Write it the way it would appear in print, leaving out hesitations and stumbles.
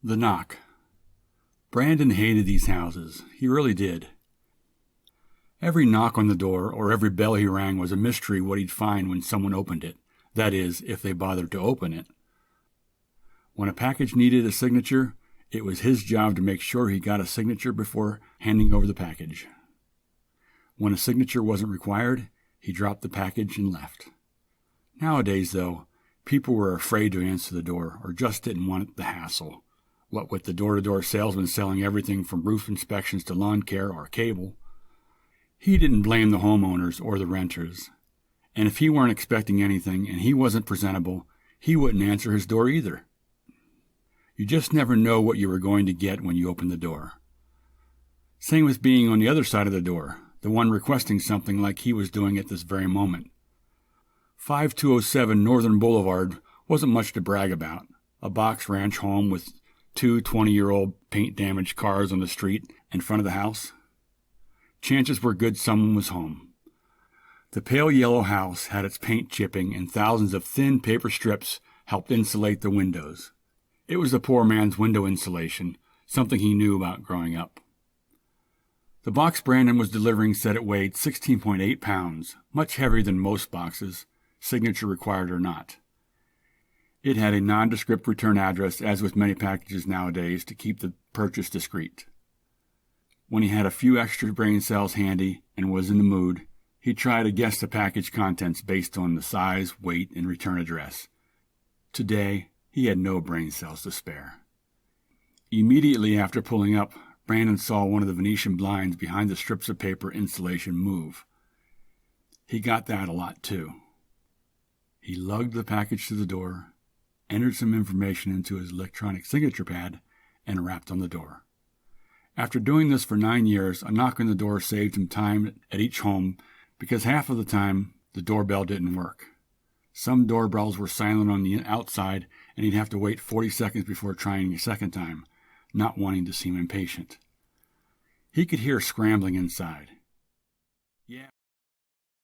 The knock. Brandon hated these houses. He really did. Every knock on the door or every bell he rang was a mystery what he'd find when someone opened it. That is, if they bothered to open it. When a package needed a signature, it was his job to make sure he got a signature before handing over the package. When a signature wasn't required, he dropped the package and left. Nowadays, though, people were afraid to answer the door or just didn't want the hassle. What with the door-to-door salesman selling everything from roof inspections to lawn care or cable. He didn't blame the homeowners or the renters. And if he weren't expecting anything and he wasn't presentable, he wouldn't answer his door either. You just never know what you were going to get when you opened the door. Same with being on the other side of the door, the one requesting something like he was doing at this very moment. 5207 Northern Boulevard wasn't much to brag about. A box ranch home with two 20-year-old paint-damaged cars on the street in front of the house. Chances were good someone was home. The pale yellow house had its paint chipping and thousands of thin paper strips helped insulate the windows. It was the poor man's window insulation, something he knew about growing up. The box Brandon was delivering said it weighed 16.8 pounds, much heavier than most boxes, signature required or not. It had a nondescript return address, as with many packages nowadays, to keep the purchase discreet. When he had a few extra brain cells handy and was in the mood, he tried to guess the package contents based on the size, weight, and return address. Today, he had no brain cells to spare. Immediately after pulling up, Brandon saw one of the Venetian blinds behind the strips of paper insulation move. He got that a lot, too. He lugged the package to the door, entered some information into his electronic signature pad, and rapped on the door. After doing this for 9 years, a knock on the door saved him time at each home because half of the time the doorbell didn't work. Some doorbells were silent on the outside, and he'd have to wait 40 seconds before trying a second time, not wanting to seem impatient. He could hear scrambling inside.